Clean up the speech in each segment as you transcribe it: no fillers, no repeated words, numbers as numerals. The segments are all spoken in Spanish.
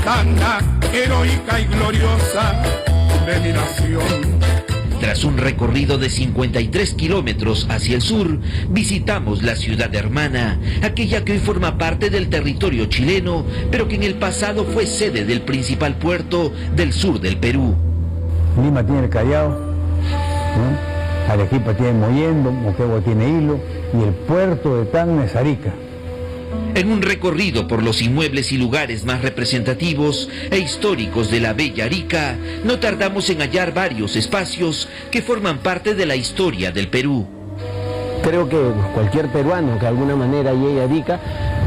hazaña heroica y gloriosa de mi nación. Tras un recorrido de 53 kilómetros hacia el sur, visitamos la ciudad hermana, aquella que hoy forma parte del territorio chileno, pero que en el pasado fue sede del principal puerto del sur del Perú. Lima tiene el Callao, ¿no? Arequipa tiene Mollendo, Moquegua tiene Hilo y el puerto de Tacna es Arica. En un recorrido por los inmuebles y lugares más representativos e históricos de la bella Arica, no tardamos en hallar varios espacios que forman parte de la historia del Perú. Creo que cualquier peruano que de alguna manera llegue a Arica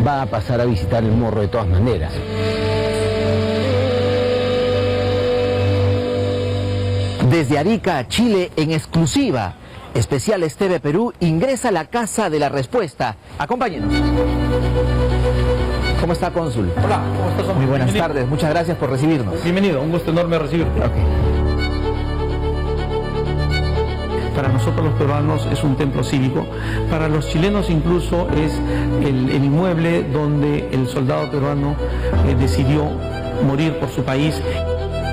va a pasar a visitar el Morro de todas maneras. Desde Arica a Chile en exclusiva, Especiales TV Perú ingresa a la Casa de la Respuesta. Acompáñenos. ¿Cómo está, cónsul? Hola, ¿cómo estás, hombre? Muy buenas tardes, muchas gracias por recibirnos. Bienvenido, un gusto enorme recibirte. Okay. Para nosotros los peruanos es un templo cívico, para los chilenos incluso es el inmueble donde el soldado peruano decidió morir por su país.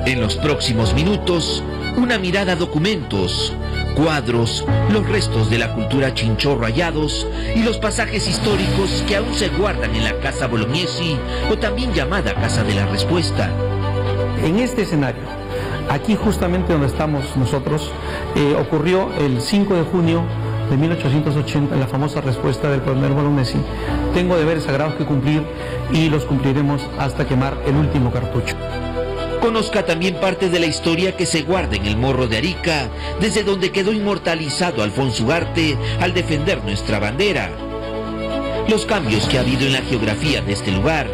En los próximos minutos, una mirada a documentos, cuadros, los restos de la cultura chinchorro hallados y los pasajes históricos que aún se guardan en la Casa Bolognesi, o también llamada Casa de la Respuesta. En este escenario, aquí justamente donde estamos nosotros, ocurrió el 5 de junio de 1880 la famosa respuesta del coronel Bolognesi. Tengo deberes sagrados que cumplir y los cumpliremos hasta quemar el último cartucho. Conozca también parte de la historia que se guarda en el Morro de Arica, desde donde quedó inmortalizado Alfonso Ugarte al defender nuestra bandera. Los cambios que ha habido en la geografía de este lugar.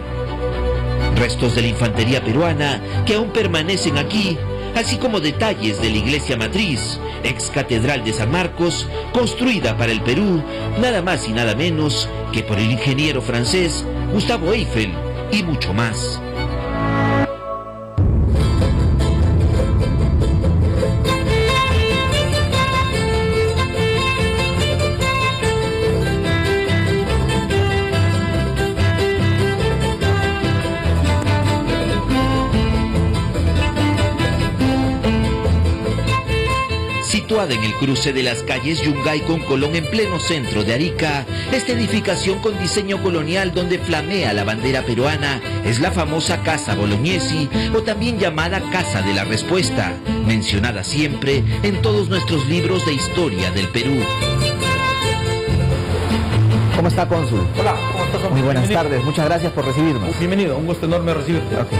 Restos de la infantería peruana que aún permanecen aquí, así como detalles de la iglesia matriz, ex catedral de San Marcos, construida para el Perú, nada más y nada menos que por el ingeniero francés Gustave Eiffel, y mucho más. Situada en el cruce de las calles Yungay con Colón en pleno centro de Arica, esta edificación con diseño colonial donde flamea la bandera peruana es la famosa Casa Bolognesi, o también llamada Casa de la Respuesta, mencionada siempre en todos nuestros libros de historia del Perú. ¿Cómo está, cónsul? Hola, ¿cómo estás, hombre? Muy buenas Bienvenido. tardes, muchas gracias por recibirnos. Bienvenido, un gusto enorme recibirte. Okay.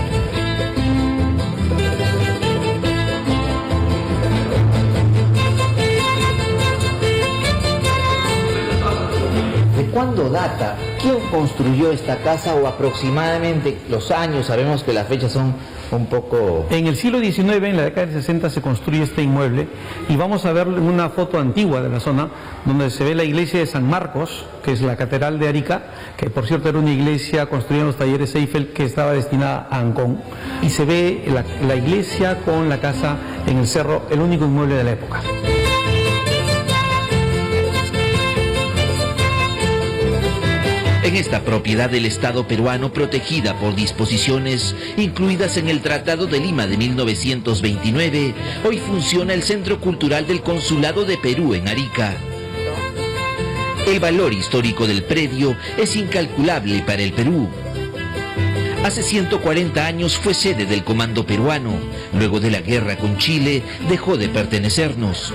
¿Cuándo data? ¿Quién construyó esta casa, o aproximadamente los años? Sabemos que las fechas son un poco... En el siglo XIX, en la década del 60, se construye este inmueble y vamos a ver una foto antigua de la zona donde se ve la iglesia de San Marcos, que es la catedral de Arica, que por cierto era una iglesia construida en los talleres Eiffel que estaba destinada a Ancón, y se ve la iglesia con la casa en el cerro, el único inmueble de la época. En esta propiedad del Estado peruano, protegida por disposiciones incluidas en el Tratado de Lima de 1929, hoy funciona el Centro Cultural del Consulado de Perú en Arica. El valor histórico del predio es incalculable para el Perú. Hace 140 años fue sede del Comando peruano. Luego de la guerra con Chile, dejó de pertenecernos.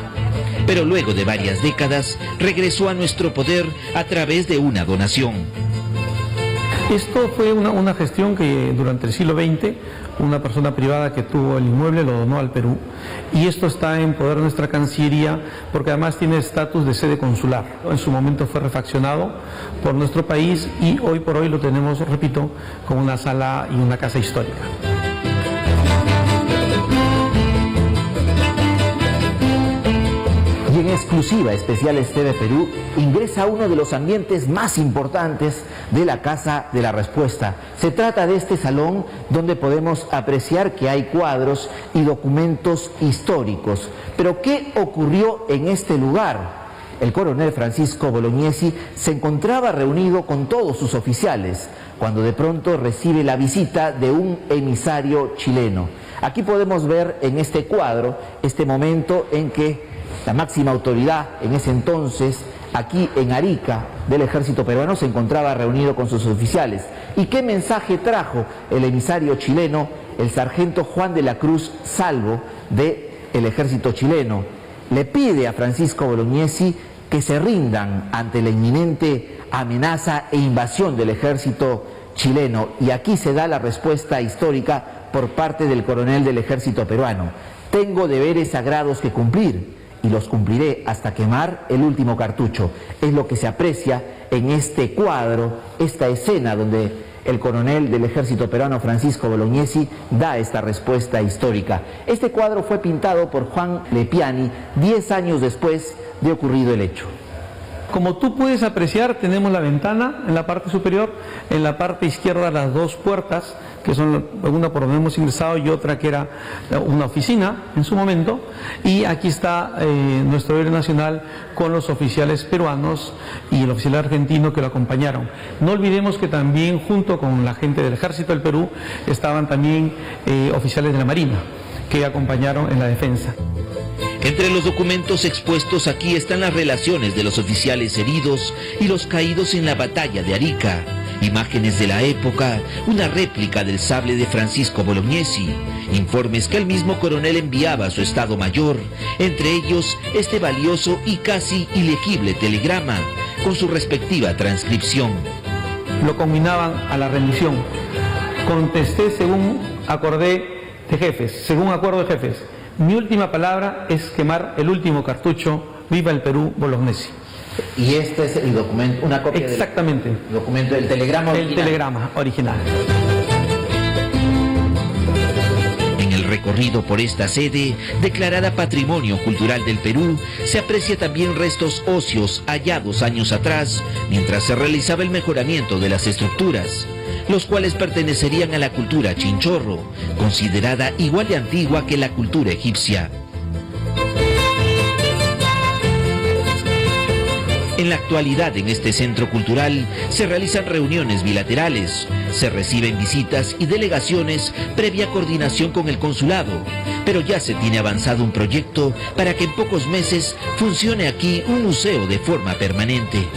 Pero luego de varias décadas, regresó a nuestro poder a través de una donación. Esto fue una gestión que durante el siglo XX una persona privada que tuvo el inmueble lo donó al Perú, y esto está en poder de nuestra Cancillería porque además tiene estatus de sede consular. En su momento fue refaccionado por nuestro país y hoy por hoy lo tenemos, repito, con una sala y una casa histórica. Y en exclusiva, Especiales TV Perú ingresa a uno de los ambientes más importantes de la Casa de la Respuesta. Se trata de este salón donde podemos apreciar que hay cuadros y documentos históricos. Pero ¿qué ocurrió en este lugar? El coronel Francisco Bolognesi se encontraba reunido con todos sus oficiales. cuando de pronto recibe la visita de un emisario chileno. Aquí podemos ver en este cuadro este momento en que la máxima autoridad en ese entonces, aquí en Arica, del ejército peruano, se encontraba reunido con sus oficiales. ¿Y qué mensaje trajo el emisario chileno, el sargento Juan de la Cruz Salvo, del ejército chileno? Le pide a Francisco Bolognesi que se rindan ante la inminente amenaza e invasión del ejército chileno. Y aquí se da la respuesta histórica por parte del coronel del ejército peruano: tengo deberes sagrados que cumplir y los cumpliré hasta quemar el último cartucho. Es lo que se aprecia en este cuadro, esta escena donde el coronel del ejército peruano Francisco Bolognesi da esta respuesta histórica. Este cuadro fue pintado por Juan Lepiani 10 años después de ocurrido el hecho. Como tú puedes apreciar, tenemos la ventana en la parte superior, en la parte izquierda las dos puertas, que son una por donde hemos ingresado y otra que era una oficina en su momento, y aquí está nuestro héroe nacional con los oficiales peruanos y el oficial argentino que lo acompañaron. No olvidemos que también junto con la gente del ejército del Perú estaban también oficiales de la Marina que acompañaron en la defensa. Entre los documentos expuestos aquí están las relaciones de los oficiales heridos y los caídos en la batalla de Arica, imágenes de la época, una réplica del sable de Francisco Bolognesi, informes que el mismo coronel enviaba a su Estado Mayor, entre ellos este valioso y casi ilegible telegrama, con su respectiva transcripción. Lo combinaban a la rendición. Contesté según acordé de jefes, según acuerdo de jefes. Mi última palabra es quemar el último cartucho. Viva el Perú, Bolognesi. Y este es el documento, una copia exactamente del documento del telegrama original. El telegrama original. En el recorrido por esta sede, declarada Patrimonio Cultural del Perú, se aprecia también restos óseos hallados años atrás, mientras se realizaba el mejoramiento de las estructuras, los cuales pertenecerían a la cultura chinchorro, considerada igual de antigua que la cultura egipcia. En la actualidad, en este centro cultural se realizan reuniones bilaterales, se reciben visitas y delegaciones previa coordinación con el consulado, pero ya se tiene avanzado un proyecto para que en pocos meses funcione aquí un museo de forma permanente.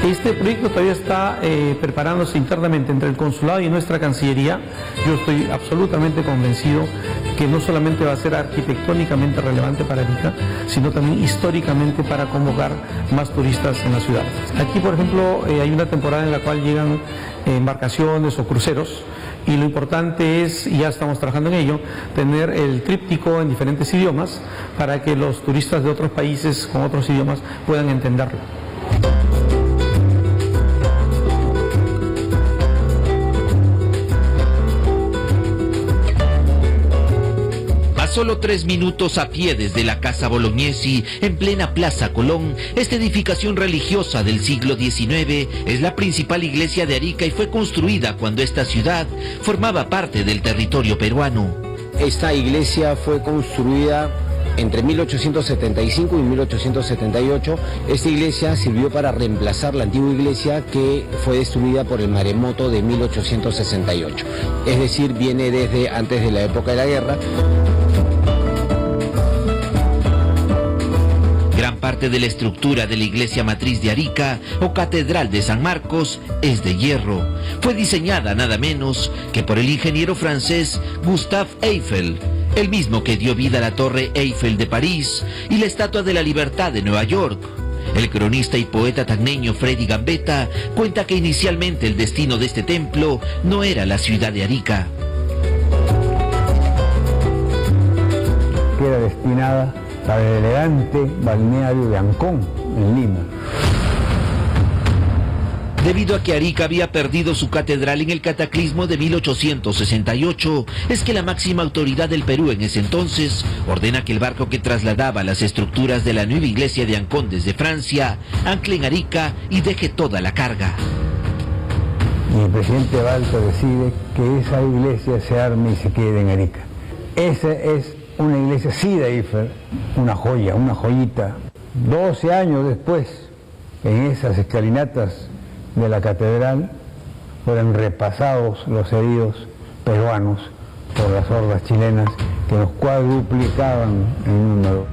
Este proyecto todavía está preparándose internamente entre el consulado y nuestra Cancillería. Yo estoy absolutamente convencido que no solamente va a ser arquitectónicamente relevante para Arica, sino también históricamente para convocar más turistas en la ciudad. Aquí, por ejemplo, hay una temporada en la cual llegan embarcaciones o cruceros, y lo importante es, y ya estamos trabajando en ello, tener el tríptico en diferentes idiomas para que los turistas de otros países con otros idiomas puedan entenderlo. Solo 3 minutos a pie desde la Casa Bolognesi, en plena Plaza Colón, esta edificación religiosa del siglo XIX es la principal iglesia de Arica y fue construida cuando esta ciudad formaba parte del territorio peruano. Esta iglesia fue construida entre 1875 y 1878. Esta iglesia sirvió para reemplazar la antigua iglesia que fue destruida por el maremoto de 1868. Es decir, viene desde antes de la época de la guerra. Gran parte de la estructura de la iglesia matriz de Arica o Catedral de San Marcos es de hierro. Fue diseñada nada menos que por el ingeniero francés Gustave Eiffel, el mismo que dio vida a la Torre Eiffel de París y la Estatua de la Libertad de Nueva York. El cronista y poeta tacneño Freddy Gambetta cuenta que inicialmente el destino de este templo no era la ciudad de Arica. Que era destinada para el elegante balneario de Ancón, en Lima. Debido a que Arica había perdido su catedral en el cataclismo de 1868, es que la máxima autoridad del Perú en ese entonces ordena que el barco que trasladaba las estructuras de la nueva iglesia de Ancón desde Francia ancle en Arica y deje toda la carga. Y el presidente Balta decide que esa iglesia se arme y se quede en Arica. Esa es una iglesia sí de Eiffel, una joya, una joyita. 12 años después, en esas escalinatas de la catedral, fueran repasados los heridos peruanos por las hordas chilenas que los cuadruplicaban en número.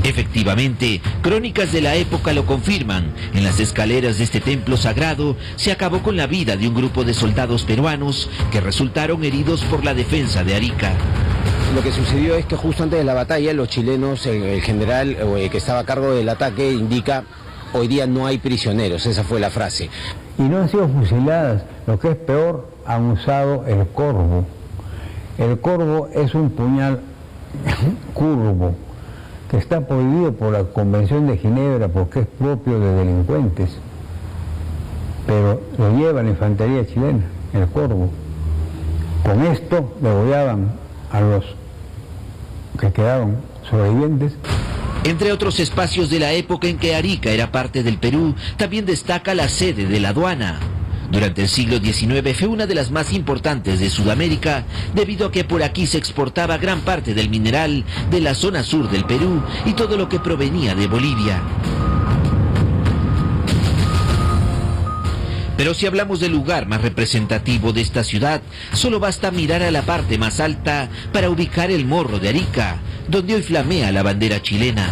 Efectivamente, crónicas de la época lo confirman. En las escaleras de este templo sagrado se acabó con la vida de un grupo de soldados peruanos que resultaron heridos por la defensa de Arica. Lo que sucedió es que justo antes de la batalla los chilenos, el general que estaba a cargo del ataque indica: hoy día no hay prisioneros, esa fue la frase. Y no han sido fusiladas, lo que es peor, han usado el corvo. El corvo es un puñal curvo que está prohibido por la Convención de Ginebra porque es propio de delincuentes, pero lo lleva la infantería chilena, el corvo. Con esto degollaban a los que quedaron sobrevivientes. Entre otros espacios de la época en que Arica era parte del Perú, también destaca la sede de la aduana. Durante el siglo XIX fue una de las más importantes de Sudamérica, debido a que por aquí se exportaba gran parte del mineral de la zona sur del Perú y todo lo que provenía de Bolivia. Pero si hablamos del lugar más representativo de esta ciudad, solo basta mirar a la parte más alta para ubicar el Morro de Arica, donde hoy flamea la bandera chilena.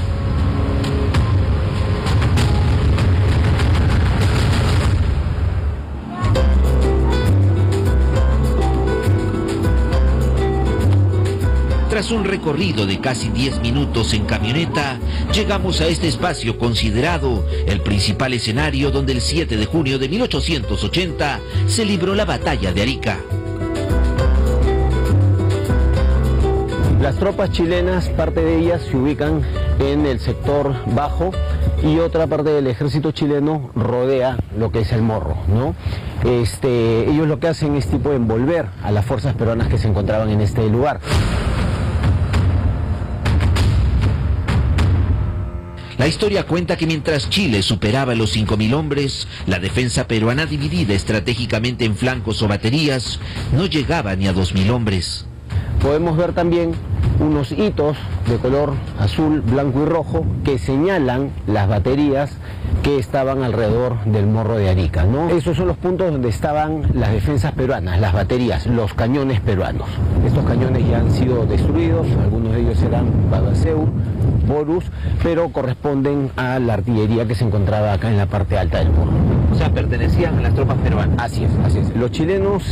Tras un recorrido de casi 10 minutos en camioneta, llegamos a este espacio considerado el principal escenario donde el 7 de junio de 1880 se libró la batalla de Arica. Las tropas chilenas, parte de ellas se ubican en el sector bajo y otra parte del ejército chileno rodea lo que es el Morro, ¿no? Ellos lo que hacen es tipo envolver a las fuerzas peruanas que se encontraban en este lugar. La historia cuenta que mientras Chile superaba los 5.000 hombres, la defensa peruana, dividida estratégicamente en flancos o baterías, no llegaba ni a 2.000 hombres. Podemos ver también unos hitos de color azul, blanco y rojo que señalan las baterías que estaban alrededor del Morro de Arica, ¿no? Esos son los puntos donde estaban las defensas peruanas, las baterías, los cañones peruanos. Estos cañones ya han sido destruidos, algunos de ellos eran Babaseur, Borus, pero corresponden a la artillería que se encontraba acá en la parte alta del Morro. O sea, pertenecían a las tropas peruanas. Así es, así es. Los chilenos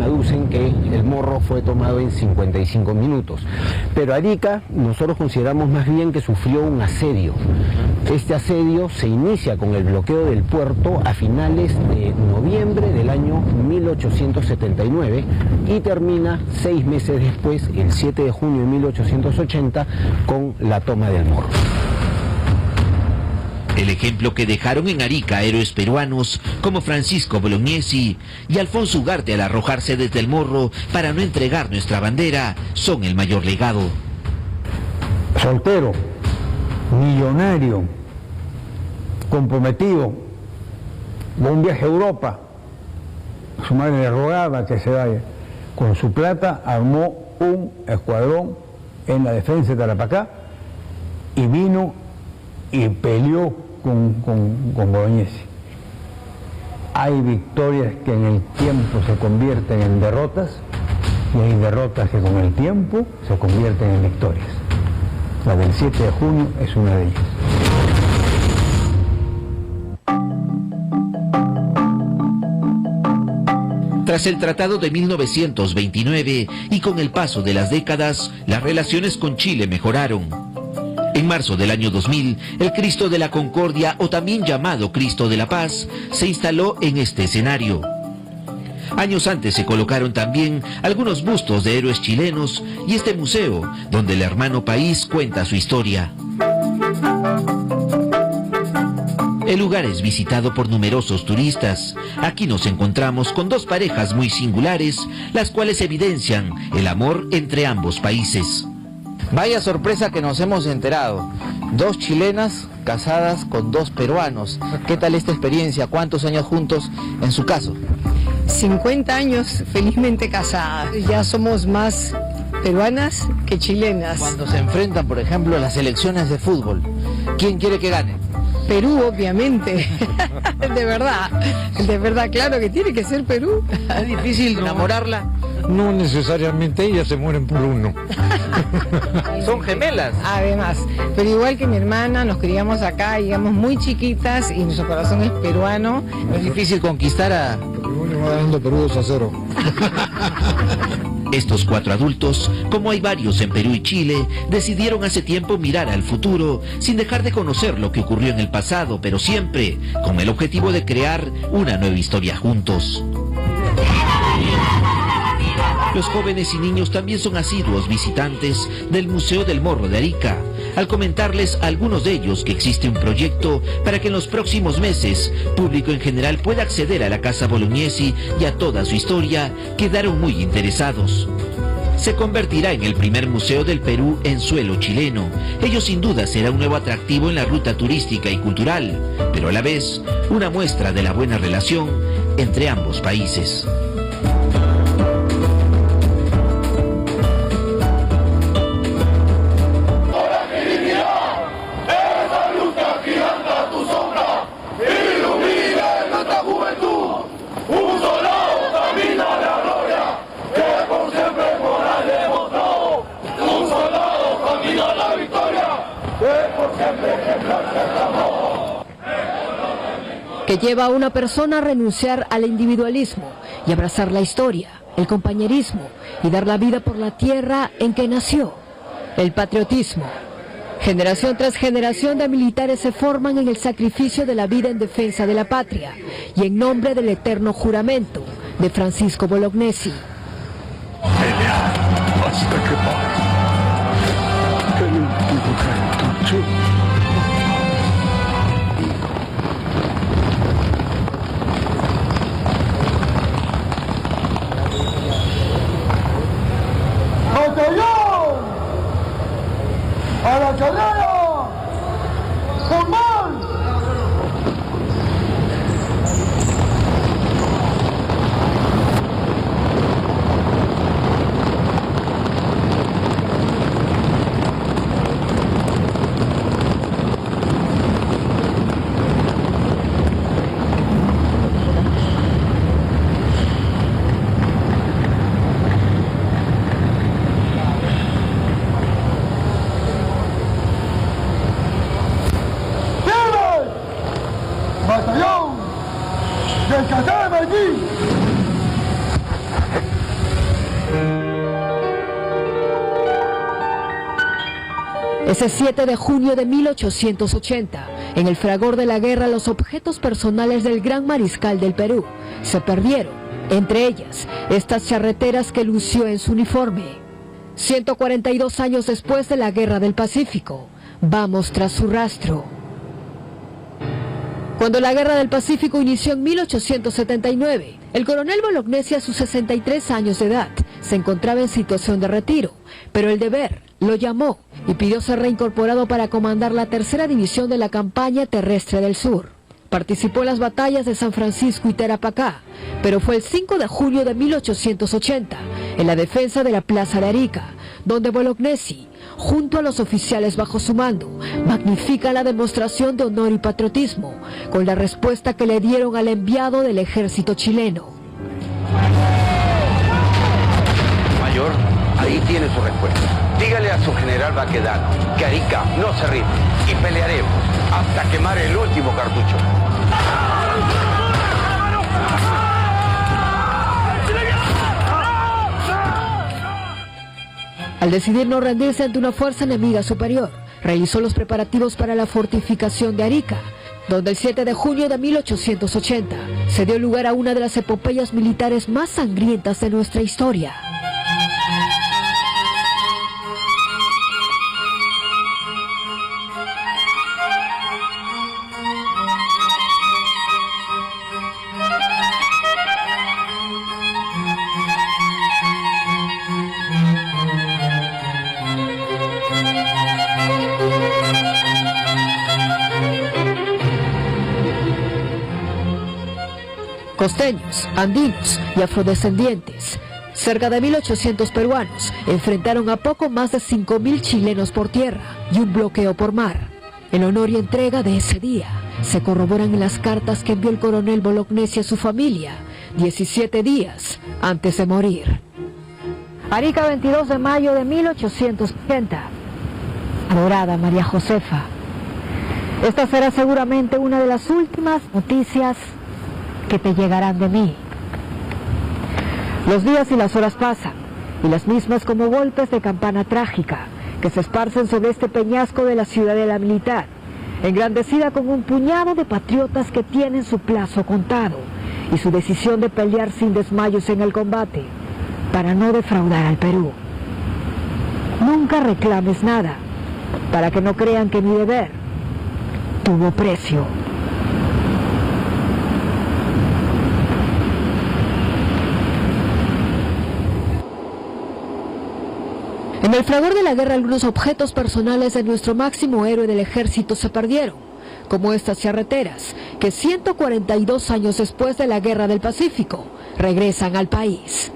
aducen que el Morro fue tomado en 55 minutos. Pero Arica, nosotros consideramos más bien que sufrió un asedio. Este asedio se inicia con el bloqueo del puerto a finales de noviembre del año 1879 y termina 6 meses después, el 7 de junio de 1880, con la toma del Morro. El ejemplo que dejaron en Arica héroes peruanos como Francisco Bolognesi y Alfonso Ugarte al arrojarse desde el Morro para no entregar nuestra bandera son el mayor legado. Soltero, millonario, comprometido, de un viaje a Europa, su madre le rogaba que se vaya. Con su plata armó un escuadrón en la defensa de Tarapacá y vino y peleó con Bolognesi. Hay victorias que en el tiempo se convierten en derrotas y hay derrotas que con el tiempo se convierten en victorias. La del 7 de junio es una de ellas. Tras el Tratado de 1929 y con el paso de las décadas, las relaciones con Chile mejoraron. En marzo del año 2000, el Cristo de la Concordia, o también llamado Cristo de la Paz, se instaló en este escenario. Años antes se colocaron también algunos bustos de héroes chilenos y este museo, donde el hermano país cuenta su historia. El lugar es visitado por numerosos turistas. Aquí nos encontramos con dos parejas muy singulares, las cuales evidencian el amor entre ambos países. Vaya sorpresa que nos hemos enterado. 2 chilenas casadas con 2 peruanos. ¿Qué tal esta experiencia? ¿Cuántos años juntos en su caso? 50 años felizmente casadas. Ya somos más peruanas que chilenas. Cuando se enfrentan, por ejemplo, las selecciones de fútbol, ¿quién quiere que gane? Perú, obviamente. De verdad, claro que tiene que ser Perú. ¿Es difícil enamorarla? No necesariamente, ellas se mueren por uno. Son gemelas. Además, pero igual que mi hermana, nos criamos acá, llegamos muy chiquitas y nuestro corazón es peruano. Es difícil conquistar a... Uno va ganando Perú 2-0. Estos 4 adultos, como hay varios en Perú y Chile, decidieron hace tiempo mirar al futuro sin dejar de conocer lo que ocurrió en el pasado, pero siempre con el objetivo de crear una nueva historia juntos. Los jóvenes y niños también son asiduos visitantes del Museo del Morro de Arica. Al comentarles a algunos de ellos que existe un proyecto para que en los próximos meses público en general pueda acceder a la Casa Bolognesi y a toda su historia, quedaron muy interesados. Se convertirá en el primer museo del Perú en suelo chileno. Ello sin duda será un nuevo atractivo en la ruta turística y cultural, pero a la vez una muestra de la buena relación entre ambos países. Que lleva a una persona a renunciar al individualismo y abrazar la historia, el compañerismo y dar la vida por la tierra en que nació. El patriotismo. Generación tras generación de militares se forman en el sacrificio de la vida en defensa de la patria y en nombre del eterno juramento de Francisco Bolognesi. ¡Batallón! ¡A la carrera! ¡Formal! ¡Batallón! ¡Del Catar Medellín! Ese 7 de junio de 1880, en el fragor de la guerra, los objetos personales del gran mariscal del Perú se perdieron, entre ellas estas charreteras que lució en su uniforme. 142 años después de la Guerra del Pacífico, vamos tras su rastro. Cuando la Guerra del Pacífico inició en 1879, el coronel Bolognesi, a sus 63 años de edad, se encontraba en situación de retiro, pero el deber lo llamó y pidió ser reincorporado para comandar la tercera división de la campaña terrestre del sur. Participó en las batallas de San Francisco y Tarapacá, pero fue el 5 de junio de 1880, en la defensa de la Plaza de Arica, donde Bolognesi, junto a los oficiales bajo su mando, magnifica la demostración de honor y patriotismo con la respuesta que le dieron al enviado del ejército chileno. Mayor, ahí tiene su respuesta. Dígale a su general Baquedano que Arica no se rinde y pelearemos hasta quemar el último cartucho. Al decidir no rendirse ante una fuerza enemiga superior, realizó los preparativos para la fortificación de Arica, donde el 7 de junio de 1880 se dio lugar a una de las epopeyas militares más sangrientas de nuestra historia. Costeños, andinos y afrodescendientes, cerca de 1.800 peruanos enfrentaron a poco más de 5.000 chilenos por tierra y un bloqueo por mar. En honor y entrega de ese día, se corroboran en las cartas que envió el coronel Bolognesi a su familia 17 días antes de morir. Arica, 22 de mayo de 1880. Adorada María Josefa, esta será seguramente una de las últimas noticias que te llegarán de mí. Los días y las horas pasan, y las mismas como golpes de campana trágica que se esparcen sobre este peñasco de la ciudadela militar, engrandecida con un puñado de patriotas que tienen su plazo contado y su decisión de pelear sin desmayos en el combate para no defraudar al Perú. Nunca reclames nada, para que no crean que mi deber tuvo precio. En el fragor de la guerra, algunos objetos personales de nuestro máximo héroe del ejército se perdieron, como estas charreteras, que 142 años después de la Guerra del Pacífico, regresan al país.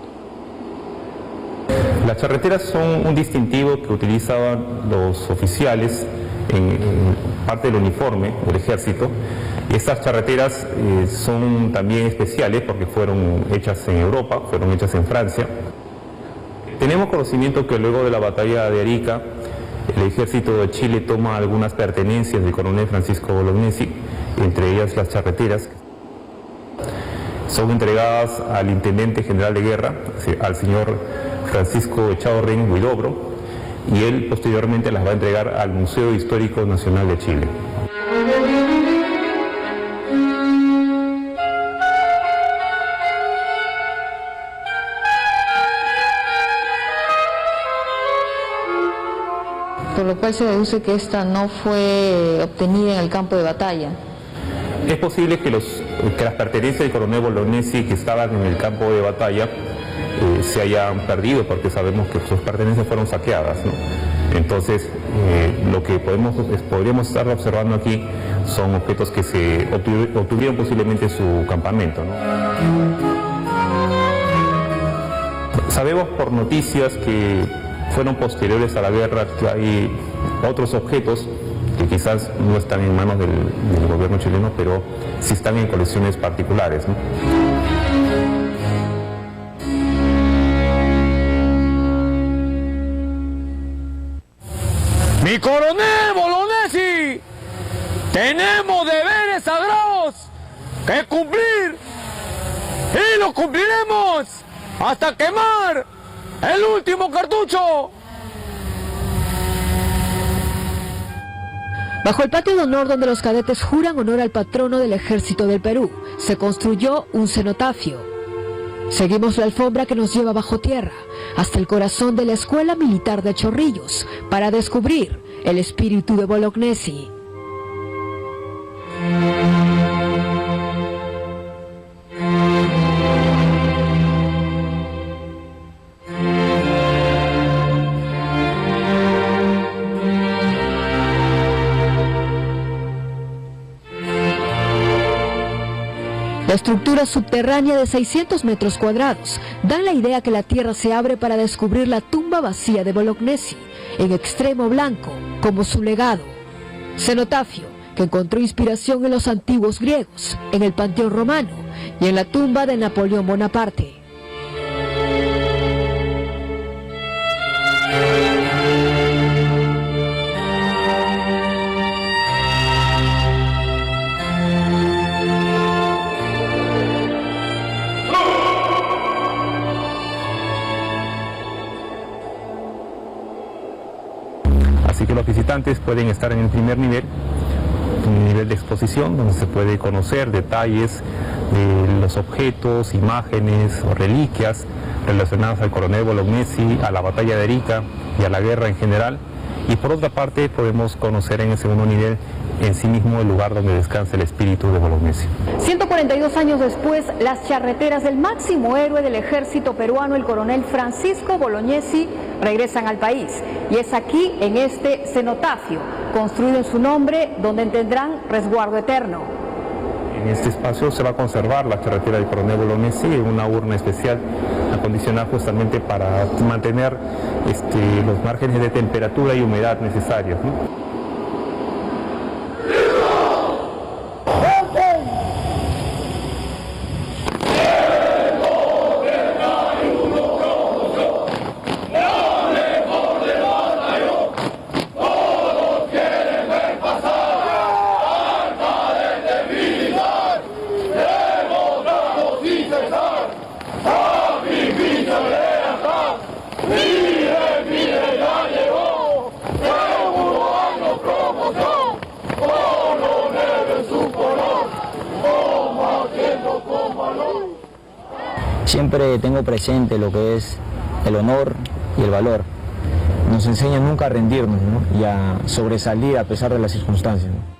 Las charreteras son un distintivo que utilizaban los oficiales en parte del uniforme del ejército. Y estas charreteras son también especiales porque fueron hechas en Europa, fueron hechas en Francia. Tenemos conocimiento que luego de la batalla de Arica, el ejército de Chile toma algunas pertenencias del coronel Francisco Bolognesi, entre ellas las charreteras. Son entregadas al intendente general de guerra, al señor Francisco Echaurren Huidobro, y él posteriormente las va a entregar al Museo Histórico Nacional de Chile. Por lo cual se deduce que esta no fue obtenida en el campo de batalla. Es posible que las pertenencias del coronel Bolognesi que estaban en el campo de batalla se hayan perdido, porque sabemos que sus pertenencias fueron saqueadas, ¿no? Entonces, lo que podríamos estar observando aquí son objetos que se obtuvieron posiblemente en su campamento, ¿no? Sabemos por noticias que fueron posteriores a la guerra que hay otros objetos que quizás no están en manos del gobierno chileno, pero sí están en colecciones particulares, ¿no? Mi coronel Bolognesi, tenemos deberes sagrados que cumplir y los cumpliremos hasta quemar el último cartucho. Bajo el patio de honor, donde los cadetes juran honor al patrono del ejército del Perú, se construyó un cenotafio. Seguimos la alfombra que nos lleva bajo tierra hasta el corazón de la Escuela Militar de Chorrillos para descubrir el espíritu de Bolognesi. La estructura subterránea de 600 metros cuadrados da la idea que la tierra se abre para descubrir la tumba vacía de Bolognesi, en extremo blanco, como su legado. Cenotafio, que encontró inspiración en los antiguos griegos, en el Panteón Romano y en la tumba de Napoleón Bonaparte. Así que los visitantes pueden estar en el primer nivel, un nivel de exposición donde se puede conocer detalles de los objetos, imágenes o reliquias relacionadas al coronel Bolognesi, a la batalla de Arica y a la guerra en general. Y por otra parte podemos conocer en el segundo nivel en sí mismo el lugar donde descansa el espíritu de Bolognesi. 142 años después, las charreteras del máximo héroe del ejército peruano, el coronel Francisco Bolognesi, regresan al país. Y es aquí, en este cenotafio, construido en su nombre, donde tendrán resguardo eterno. En este espacio se va a conservar la charretera del coronel Bolognesi en una urna especial acondicionada justamente para mantener los márgenes de temperatura y humedad necesarios, ¿no? Siempre tengo presente lo que es el honor y el valor. Nos enseña nunca a rendirnos, ¿no? Y a sobresalir a pesar de las circunstancias, ¿no?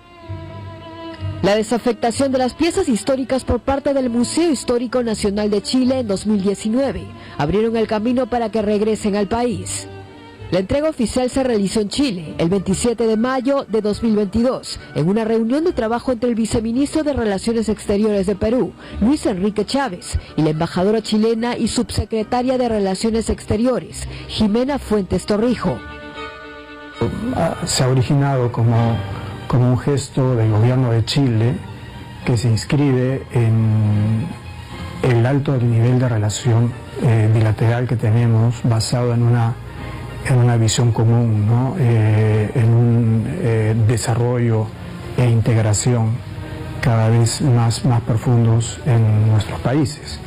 La desafectación de las piezas históricas por parte del Museo Histórico Nacional de Chile en 2019 abrieron el camino para que regresen al país. La entrega oficial se realizó en Chile el 27 de mayo de 2022 en una reunión de trabajo entre el viceministro de Relaciones Exteriores de Perú, Luis Enrique Chávez, y la embajadora chilena y subsecretaria de Relaciones Exteriores, Jimena Fuentes Torrijo. Se ha originado como un gesto del gobierno de Chile que se inscribe en el alto nivel de relación bilateral que tenemos basado en una visión común, ¿no? En un desarrollo e integración cada vez más profundos en nuestros países.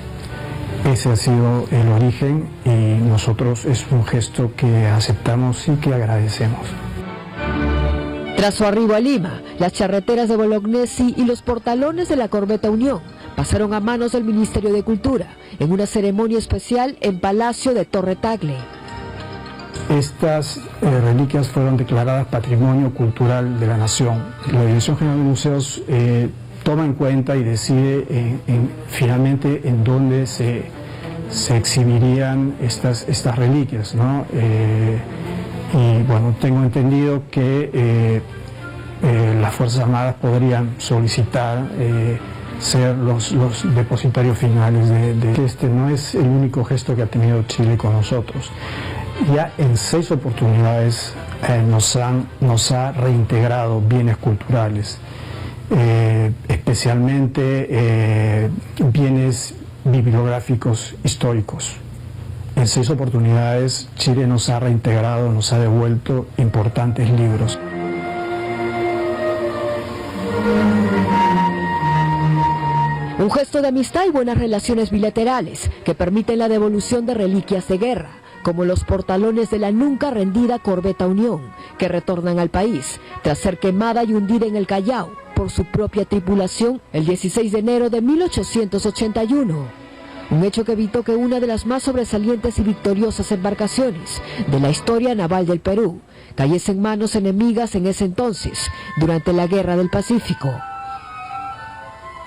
Ese ha sido el origen y nosotros es un gesto que aceptamos y que agradecemos. Tras su arribo a Lima, las charreteras de Bolognesi y los portalones de la corbeta Unión pasaron a manos del Ministerio de Cultura en una ceremonia especial en Palacio de Torre Tagle. Estas reliquias fueron declaradas Patrimonio Cultural de la Nación. La Dirección General de Museos toma en cuenta y decide finalmente en dónde se exhibirían estas reliquias, ¿no? Y bueno, tengo entendido que las Fuerzas Armadas podrían solicitar ser los depositarios finales de este. No es el único gesto que ha tenido Chile con nosotros. Ya en 6 oportunidades nos ha reintegrado bienes culturales, especialmente bienes bibliográficos históricos. En 6 oportunidades Chile nos ha reintegrado, nos ha devuelto importantes libros. Un gesto de amistad y buenas relaciones bilaterales que permiten la devolución de reliquias de guerra, como los portalones de la nunca rendida corbeta Unión, que retornan al país tras ser quemada y hundida en el Callao por su propia tripulación el 16 de enero de 1881. Un hecho que evitó que una de las más sobresalientes y victoriosas embarcaciones de la historia naval del Perú cayese en manos enemigas en ese entonces, durante la Guerra del Pacífico.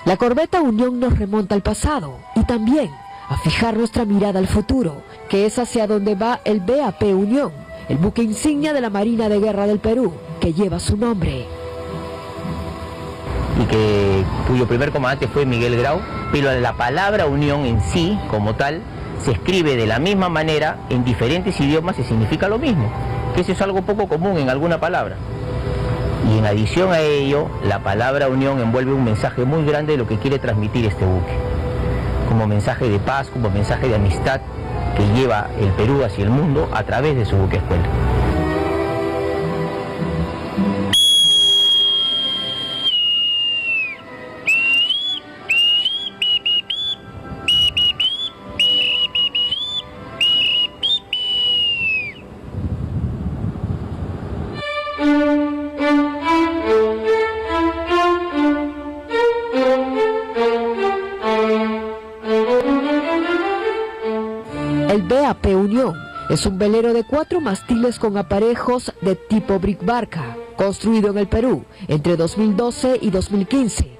La corbeta Unión nos remonta al pasado y también a fijar nuestra mirada al futuro, que es hacia donde va el BAP Unión, el buque insignia de la Marina de Guerra del Perú, que lleva su nombre. Y cuyo primer comandante fue Miguel Grau, pero la palabra unión en sí, como tal, se escribe de la misma manera en diferentes idiomas y significa lo mismo, que eso es algo poco común en alguna palabra. Y en adición a ello, la palabra unión envuelve un mensaje muy grande de lo que quiere transmitir este buque, como mensaje de paz, como mensaje de amistad que lleva el Perú hacia el mundo a través de su buque escuela. El BAP Unión es un velero de 4 mástiles con aparejos de tipo brick barca, construido en el Perú entre 2012 y 2015.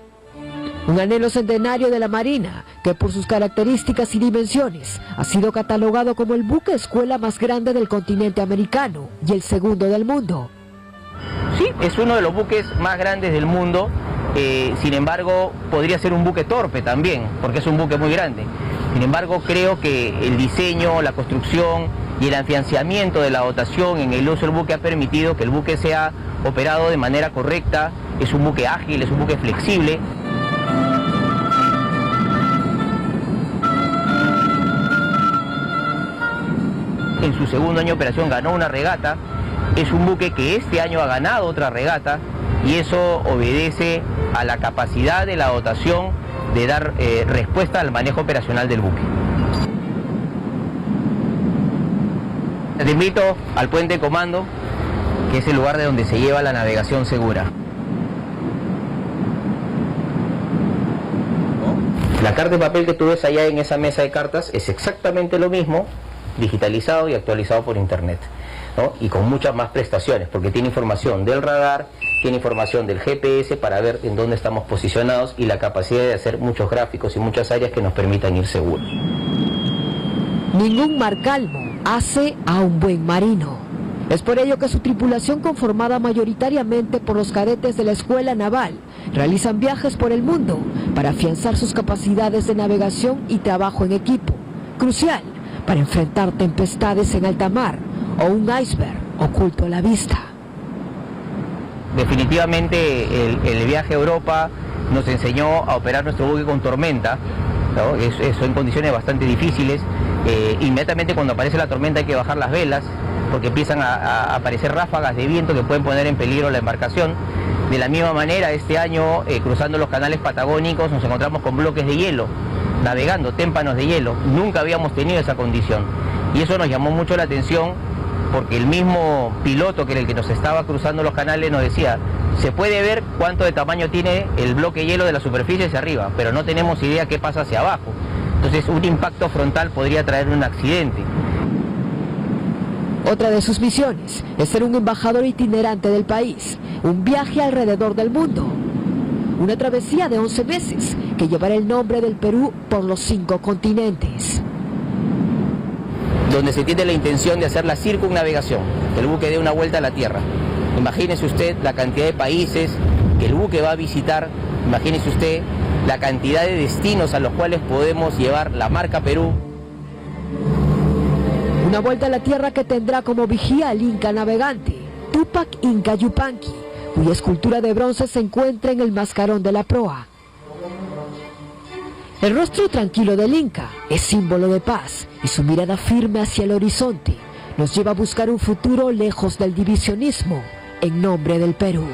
Un anhelo centenario de la Marina que por sus características y dimensiones ha sido catalogado como el buque escuela más grande del continente americano y el segundo del mundo. Sí, es uno de los buques más grandes del mundo, sin embargo podría ser un buque torpe también, porque es un buque muy grande. Sin embargo, creo que el diseño, la construcción y el afianzamiento de la dotación en el uso del buque ha permitido que el buque sea operado de manera correcta. Es un buque ágil, es un buque flexible. En su segundo año de operación ganó una regata. Es un buque que este año ha ganado otra regata y eso obedece a la capacidad de la dotación de dar respuesta al manejo operacional del buque. Te invito al puente Comando, que es el lugar de donde se lleva la navegación segura. La carta de papel que tú ves allá en esa mesa de cartas es exactamente lo mismo, digitalizado y actualizado por internet, ¿no? Y con muchas más prestaciones, porque tiene información del radar, tiene información del GPS para ver en dónde estamos posicionados y la capacidad de hacer muchos gráficos y muchas áreas que nos permitan ir seguros. Ningún mar calmo hace a un buen marino. Es por ello que su tripulación, conformada mayoritariamente por los cadetes de la Escuela Naval, realizan viajes por el mundo para afianzar sus capacidades de navegación y trabajo en equipo, crucial para enfrentar tempestades en alta mar o un iceberg oculto a la vista. Definitivamente el viaje a Europa nos enseñó a operar nuestro buque con tormenta, ¿no? Eso en condiciones bastante difíciles. Inmediatamente cuando aparece la tormenta hay que bajar las velas, porque empiezan a aparecer ráfagas de viento que pueden poner en peligro la embarcación. De la misma manera, este año, cruzando los canales patagónicos, nos encontramos con bloques de hielo, navegando témpanos de hielo. Nunca habíamos tenido esa condición. Y eso nos llamó mucho la atención, porque el mismo piloto, que era el que nos estaba cruzando los canales, nos decía, se puede ver cuánto de tamaño tiene el bloque de hielo de la superficie hacia arriba, pero no tenemos idea qué pasa hacia abajo. Entonces, un impacto frontal podría traer un accidente. Otra de sus misiones es ser un embajador itinerante del país, un viaje alrededor del mundo. Una travesía de 11 meses que llevará el nombre del Perú por los 5 continentes. Donde se tiene la intención de hacer la circunnavegación, que el buque dé una vuelta a la Tierra. Imagínese usted la cantidad de países que el buque va a visitar, imagínese usted la cantidad de destinos a los cuales podemos llevar la marca Perú. Una vuelta a la Tierra que tendrá como vigía al Inca navegante, Tupac Inca Yupanqui, cuya escultura de bronce se encuentra en el mascarón de la proa. El rostro tranquilo del Inca es símbolo de paz y su mirada firme hacia el horizonte nos lleva a buscar un futuro lejos del divisionismo en nombre del Perú.